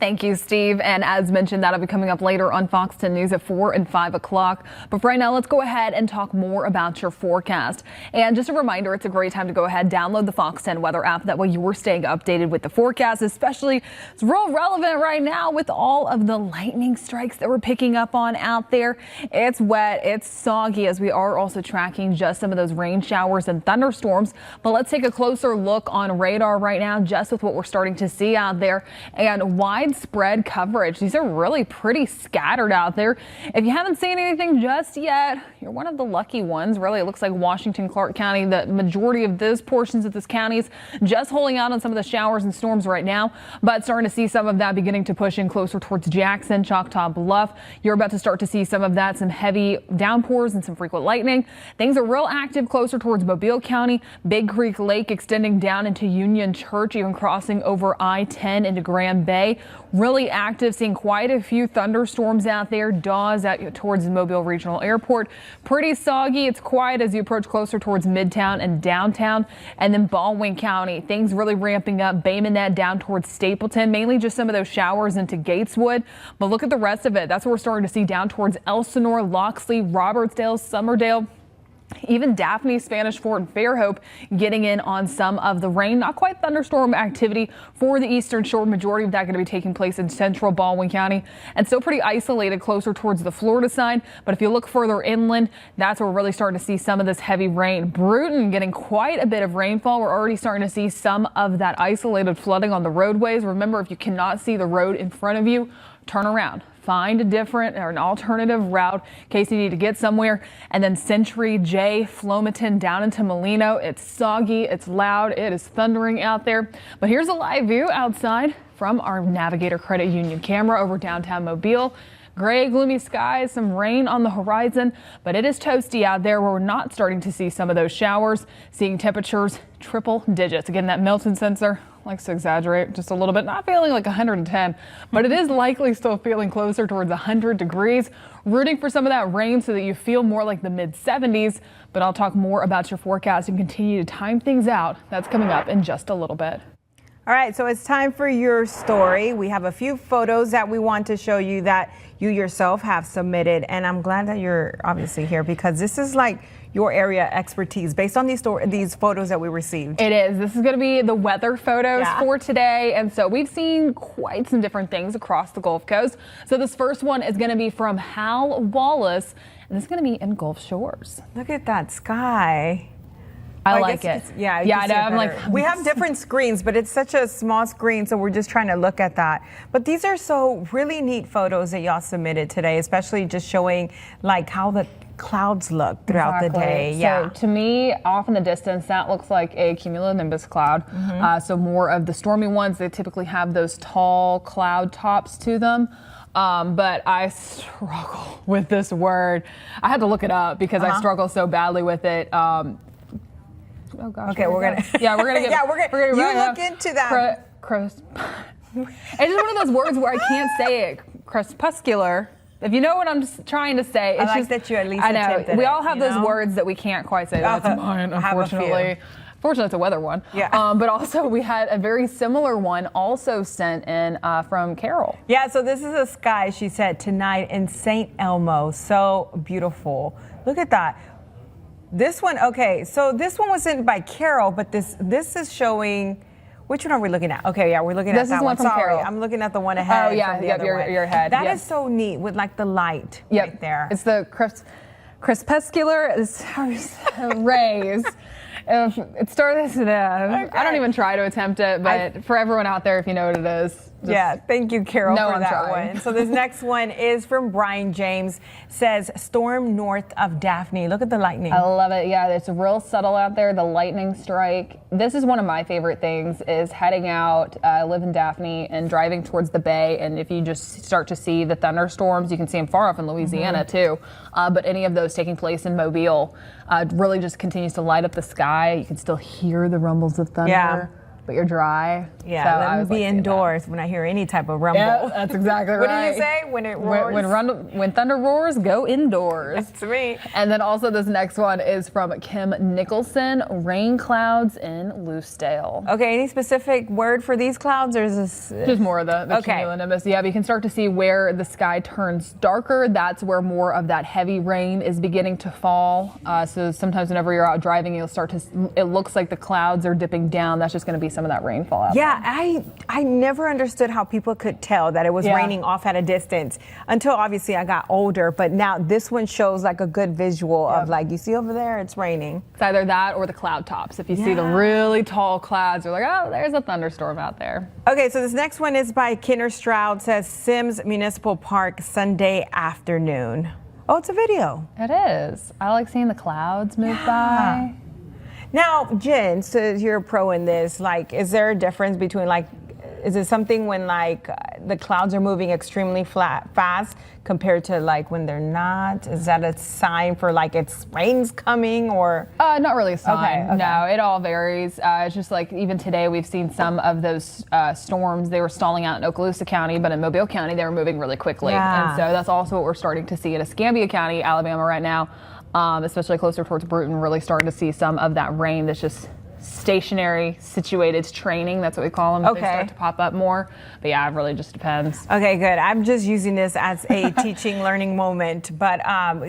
Thank you, Steve. And as mentioned, that'll be coming up later on Fox 10 News at 4 and 5 o'clock. But for right now, let's go ahead and talk more about your forecast. And just a reminder, it's a great time to go ahead, download the Fox 10 weather app. That way you're staying updated with the forecast, especially it's real relevant right now with all of the lightning strikes that we're picking up on out there. It's wet, it's soggy, as we are also tracking just some of those rain showers and thunderstorms. But let's take a closer look on radar right now, just with what we're starting to see out there and widespread coverage. These are really pretty scattered out there. If you haven't seen anything just yet, you're one of the lucky ones. Really, it looks like Washington, Clark County, the majority of those portions of this county is just holding out on some of the showers and storms right now, but starting to see some of that beginning to push in closer towards Jackson, Choctaw Bluff. You're about to start to see some of that, some heavy downpours and some frequent lightning. Things are real active closer towards Mobile County, Big Creek Lake extending down into Union Church, even crossing over I-10 into Grand Bay. Really active, seeing quite a few thunderstorms out there. Dawes out towards the Mobile Regional Airport. Pretty soggy. It's quiet as you approach closer towards Midtown and downtown. And then Baldwin County, things really ramping up. Bay Minette down towards Stapleton, mainly just some of those showers into Gateswood. But look at the rest of it. That's what we're starting to see down towards Elsinore, Loxley, Robertsdale, Summerdale. Even Daphne, Spanish Fort, and Fairhope getting in on some of the rain. Not quite thunderstorm activity for the eastern shore. Majority of that going to be taking place in central Baldwin County and still pretty isolated closer towards the Florida side. But if you look further inland, that's where we're really starting to see some of this heavy rain. Bruton getting quite a bit of rainfall. We're already starting to see some of that isolated flooding on the roadways. Remember, if you cannot see the road in front of you, turn around. Find a different or an alternative route in case you need to get somewhere. And then Century, J, Flomaton down into Molino. It's soggy, it's loud, it is thundering out there. But here's a live view outside from our Navigator Credit Union camera over downtown Mobile. Gray, gloomy skies, some rain on the horizon, but it is toasty out there where we're not starting to see some of those showers. Seeing temperatures triple digits. Again, that Milton sensor likes to exaggerate just a little bit, not feeling like 110, but it is likely still feeling closer towards 100 degrees. Rooting for some of that rain so that you feel more like the mid 70s, but I'll talk more about your forecast and continue to time things out. That's coming up in just a little bit. All right, so it's time for your story. We have a few photos that we want to show you that you yourself have submitted, and I'm glad that you're obviously here because this is like your area expertise based on these photos that we received. It is. This is going to be the weather photos for today, and so we've seen quite some different things across the Gulf Coast. So this first one is going to be from Hal Wallace, and this is going to be in Gulf Shores. Look at that sky. I like it. Yeah, I know. I'm like, we have different screens, but it's such a small screen, so we're just trying to look at that. But these are so really neat photos that y'all submitted today, especially just showing like how the clouds look throughout the day. So to me, off in the distance, that looks like a cumulonimbus cloud. So more of the stormy ones, they typically have those tall cloud tops to them. But I struggle with this word. I had to look it up because I struggle so badly with it. Oh gosh. Okay, we're gonna get you look into that. It's just one of those words where I can't say it. Crepuscular. If you know what I'm just trying to say, it's I like just, that you at least I know attempted we it, all have those words that we can't quite say. That's mine, unfortunately. Fortunately, it's a weather one. Yeah. But also we had a very similar one also sent in from Carol. Yeah. So this is a sky. She said tonight in St. Elmo. So beautiful. Look at that. This one, okay, so this one was sent by Carol, but this is showing, which one are we looking at? Okay, yeah, we're looking at that one. Sorry, Carol. I'm looking at the one ahead. Oh yeah, your head. That is so neat with like the light right there. It's the crepuscular rays. It starts with I don't even try to attempt it, but for everyone out there, if you know what it is. Yeah, thank you, Carol, for that one. So this next one is from Brian James. Says storm north of Daphne. Look at the lightning. I love it. Yeah, it's real subtle out there. The lightning strike. This is one of my favorite things. Is heading out. I live in Daphne and driving towards the bay. And if you just start to see the thunderstorms, you can see them far off in Louisiana too. But any of those taking place in Mobile really just continues to light up the sky. You can still hear the rumbles of thunder. Yeah. but you're dry. Yeah, So I let me was, be like, seeing that. indoors when I hear any type of rumble. Yeah, that's exactly What right. did you say? When it roars? When thunder roars, go indoors. That's me. And then also this next one is from Kim Nicholson, rain clouds in Loosedale. Okay, any specific word for these clouds, or is this? Just more of the Okay. cumulonimbus. Yeah, but you can start to see where the sky turns darker. That's where more of that heavy rain is beginning to fall. So sometimes whenever you're out driving, you'll start to, it looks like the clouds are dipping down. That's just going to be some of that rainfall out Yeah, I never understood how people could tell that it was Yeah. raining off at a distance until obviously I got older. But now this one shows like a good visual of like, you see over there, it's raining. It's either that or the cloud tops. If you see the really tall clouds, you're like, oh, there's a thunderstorm out there. Okay, so this next one is by Kinner Stroud, says Sims Municipal Park Sunday afternoon. Oh, it's a video. It is. I like seeing the clouds move by. Now, Jen, so you're a pro in this. Like, is there a difference between like, is it something when like the clouds are moving extremely fast compared to like when they're not? Is that a sign for like it's rain's coming or? Not really a sign. Okay. No, it all varies. It's just like even today we've seen some of those storms. They were stalling out in Okaloosa County, but in Mobile County they were moving really quickly. Yeah. And so that's also what we're starting to see in Escambia County, Alabama right now, especially closer towards Bruton, really starting to see some of that rain that's just stationary, situated training. That's what we call them. Okay. They start to pop up more. But yeah, it really just depends. Okay, good. I'm just using this as a teaching, learning moment. But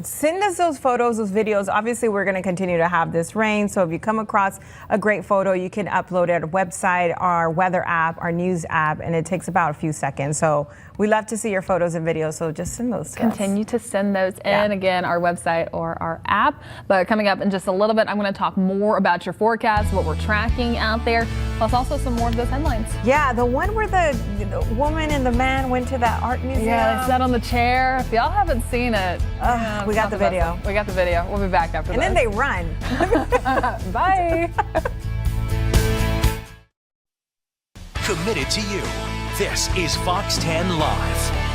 send us those photos, those videos. Obviously, we're going to continue to have this rain. So if you come across a great photo, you can upload it at our website, our weather app, our news app, and it takes about a few seconds. So we love to see your photos and videos. So just send those to us. Continue to send those in, again, our website or our app. But coming up in just a little bit, I'm going to talk more about your forecast, what we're tracking out there, plus also some more of those headlines. Yeah, the one where the woman and the man went to that art museum. Yeah, they sat on the chair. If y'all haven't seen it, we got the video. We got the video. We'll be back after And this. then they run. Bye. Committed to you. This is Fox 10 Live.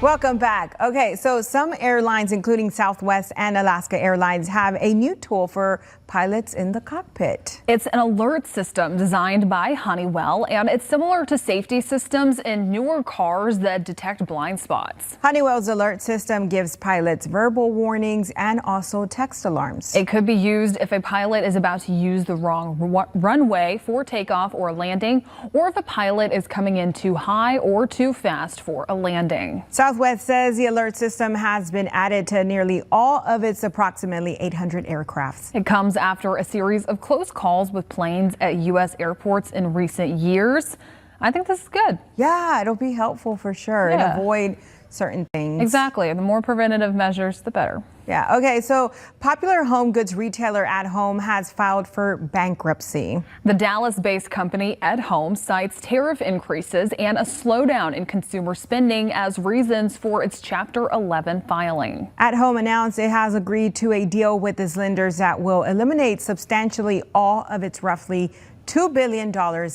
Welcome back. Okay, so some airlines, including Southwest and Alaska Airlines, have a new tool for pilots in the cockpit. It's an alert system designed by Honeywell, and it's similar to safety systems in newer cars that detect blind spots. Honeywell's alert system gives pilots verbal warnings and also text alarms. It could be used if a pilot is about to use the wrong runway for takeoff or landing, or if a pilot is coming in too high or too fast for a landing. Southwest says the alert system has been added to nearly all of its approximately 800 aircrafts. It comes after a series of close calls with planes at U.S. airports in recent years. I think this is good. Yeah, it'll be helpful for sure and avoid certain things. Exactly. The more preventative measures, the better. Yeah. Okay. So popular home goods retailer At Home has filed for bankruptcy. The Dallas-based company At Home cites tariff increases and a slowdown in consumer spending as reasons for its Chapter 11 filing. At Home announced it has agreed to a deal with its lenders that will eliminate substantially all of its roughly $2 billion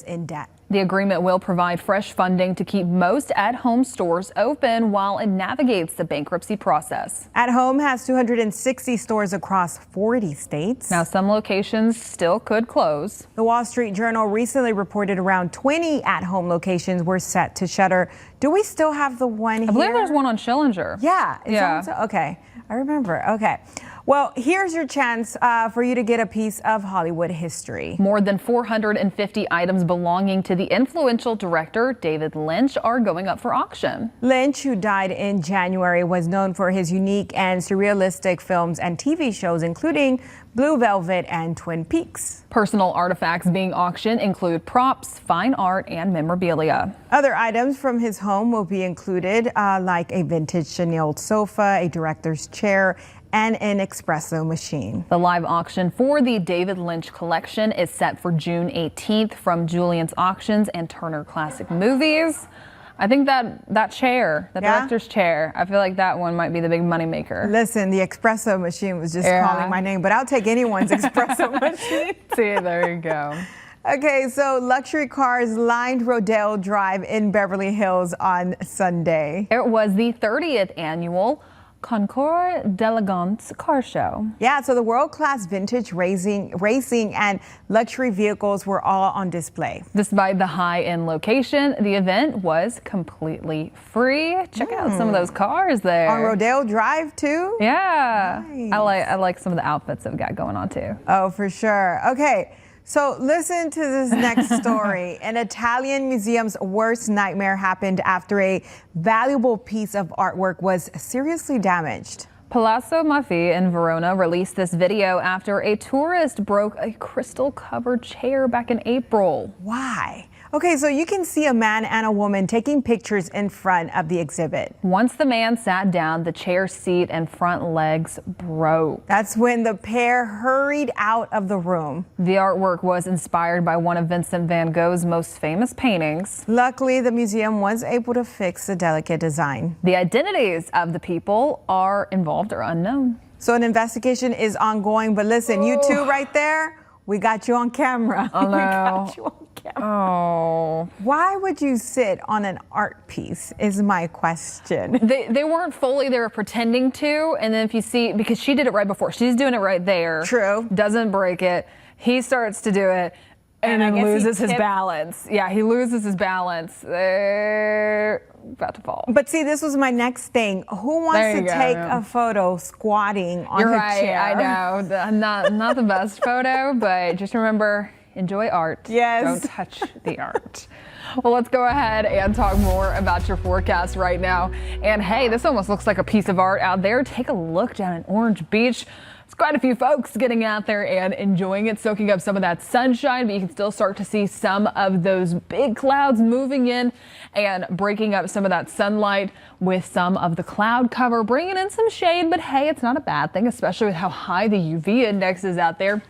in debt. The agreement will provide fresh funding to keep most At Home stores open while it navigates the bankruptcy process. At Home has 260 stores across 40 states. Now, some locations still could close. The Wall Street Journal recently reported around 20 At Home locations were set to shutter. Do we still have the one here? I believe there's one on Schillinger. Yeah. Yeah. Okay. I remember. Okay. Well, here's your chance for you to get a piece of Hollywood history. More than 450 items belonging to the influential director David Lynch are going up for auction. Lynch, who died in January, was known for his unique and surrealistic films and TV shows, including Blue Velvet and Twin Peaks. Personal artifacts being auctioned include props, fine art, and memorabilia. Other items from his home will be included, like a vintage chenille sofa, a director's chair, and an espresso machine. The live auction for the David Lynch collection is set for June 18th from Julian's Auctions and Turner Classic Movies. I think that chair, the director's chair, I feel like that one might be the big moneymaker. Listen, the espresso machine was just calling my name, but I'll take anyone's espresso machine. See, there you go. Okay, so luxury cars lined Rodeo Drive in Beverly Hills on Sunday. It was the 30th annual Concours d'Elegance car show. Yeah, so the world-class vintage racing and luxury vehicles were all on display. Despite the high-end location, the event was completely free. Check out some of those cars there. On Rodeo Drive, too? Yeah. Nice. I like some of the outfits that we got going on, too. Oh, for sure. Okay. So listen to this next story. An Italian museum's worst nightmare happened after a valuable piece of artwork was seriously damaged. Palazzo Maffi in Verona released this video after a tourist broke a crystal-covered chair back in April. Why? Okay, so you can see a man and a woman taking pictures in front of the exhibit. Once the man sat down, the chair seat and front legs broke. That's when the pair hurried out of the room. The artwork was inspired by one of Vincent van Gogh's most famous paintings. Luckily, the museum was able to fix the delicate design. The identities of the people are involved are unknown. So an investigation is ongoing, but listen, you two right there, we got you on camera. Oh, no. We got you on camera. Oh. Why would you sit on an art piece is my question. They weren't fully, they were pretending to. And then if you see, because she did it right before, she's doing it right there. True. Doesn't break it. He starts to do it and I then guess he loses his tipped. balance. Yeah, he loses his balance. They're about to fall. But see, this was my next thing. Who wants There to you go. take a photo squatting on You're a right, chair? I know. Not the best photo, but just remember, enjoy art. Yes. Don't touch the art. Well, let's go ahead and talk more about your forecast right now. And hey, this almost looks like a piece of art out there. Take a look down in Orange Beach. There's quite a few folks getting out there and enjoying it, soaking up some of that sunshine, but you can still start to see some of those big clouds moving in and breaking up some of that sunlight with some of the cloud cover, bringing in some shade. But hey, it's not a bad thing, especially with how high the UV index is out there.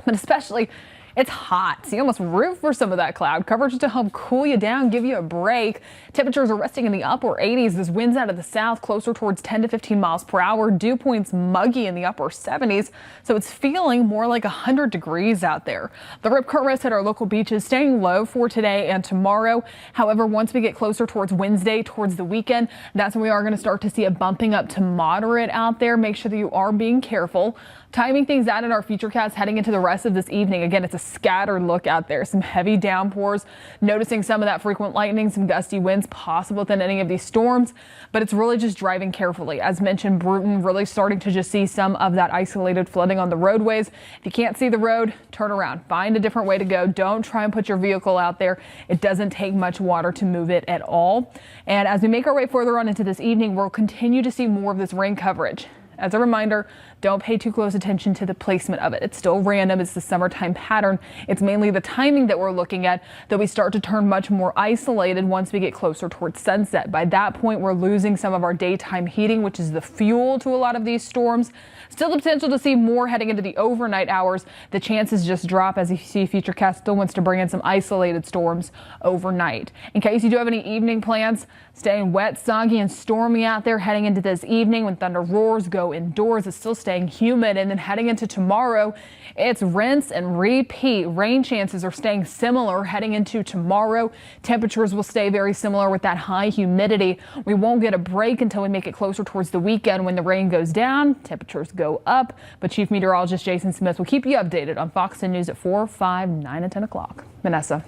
But especially, it's hot, so you almost root for some of that cloud cover just to help cool you down, give you a break. Temperatures are resting in the upper 80s. There's winds out of the south closer towards 10 to 15 miles per hour. Dew points muggy in the upper 70s, so it's feeling more like 100 degrees out there. The rip current risk at our local beaches staying low for today and tomorrow. However, once we get closer towards Wednesday, towards the weekend, that's when we are going to start to see a bumping up to moderate out there. Make sure that you are being careful. Timing things out in our futurecast heading into the rest of this evening. Again, it's a scattered look out there. Some heavy downpours, noticing some of that frequent lightning, some gusty winds possible within any of these storms, but it's really just driving carefully. As mentioned, Bruton really starting to just see some of that isolated flooding on the roadways. If you can't see the road, turn around, find a different way to go. Don't try and put your vehicle out there. It doesn't take much water to move it at all. And as we make our way further on into this evening, we'll continue to see more of this rain coverage. As a reminder, don't pay too close attention to the placement of it. It's still random. It's the summertime pattern. It's mainly the timing that we're looking at that we start to turn much more isolated once we get closer towards sunset. By that point, we're losing some of our daytime heating, which is the fuel to a lot of these storms. Still the potential to see more heading into the overnight hours. The chances just drop as you see Futurecast still wants to bring in some isolated storms overnight. In case you do have any evening plans, staying wet, soggy, and stormy out there heading into this evening when thunder roars, go indoors. It's still staying humid. And then heading into tomorrow, it's rinse and repeat. Rain chances are staying similar heading into tomorrow. Temperatures will stay very similar with that high humidity. We won't get a break until we make it closer towards the weekend when the rain goes down. Temperatures go up. But Chief Meteorologist Jason Smith will keep you updated on Fox 10 News at 4, 5, 9, and 10 o'clock. Vanessa.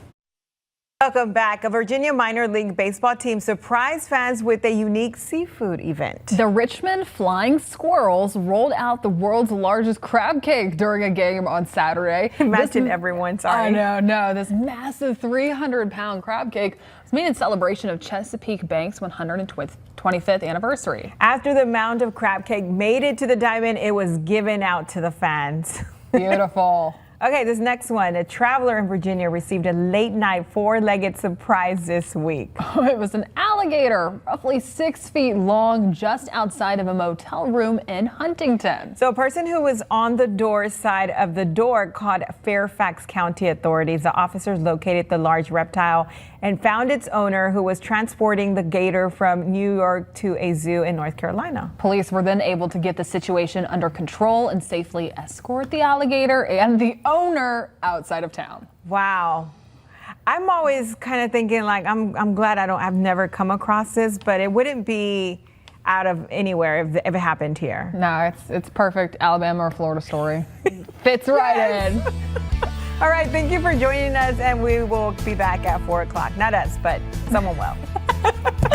Welcome back. A Virginia minor league baseball team surprised fans with a unique seafood event. The Richmond Flying Squirrels rolled out the world's largest crab cake during a game on Saturday. Imagine everyone, sorry. I know, this massive 300-pound crab cake was made in celebration of Chesapeake Bank's 125th anniversary. After the mound of crab cake made it to the diamond, it was given out to the fans. Beautiful. Okay, this next one. A traveler in Virginia received a late-night four-legged surprise this week. It was an alligator, roughly 6 feet long, just outside of a motel room in Huntington. So a person who was on the door side of the door called Fairfax County authorities. The officers located the large reptile and found its owner, who was transporting the gator from New York to a zoo in North Carolina. Police were then able to get the situation under control and safely escort the alligator and the owner outside of town. Wow. I'm always kind of thinking, like, I'm glad I've never come across this, but it wouldn't be out of anywhere if it happened here. No, it's perfect Alabama or Florida story. Fits right in. All right, thank you for joining us, and we will be back at 4 o'clock. Not us, but someone will.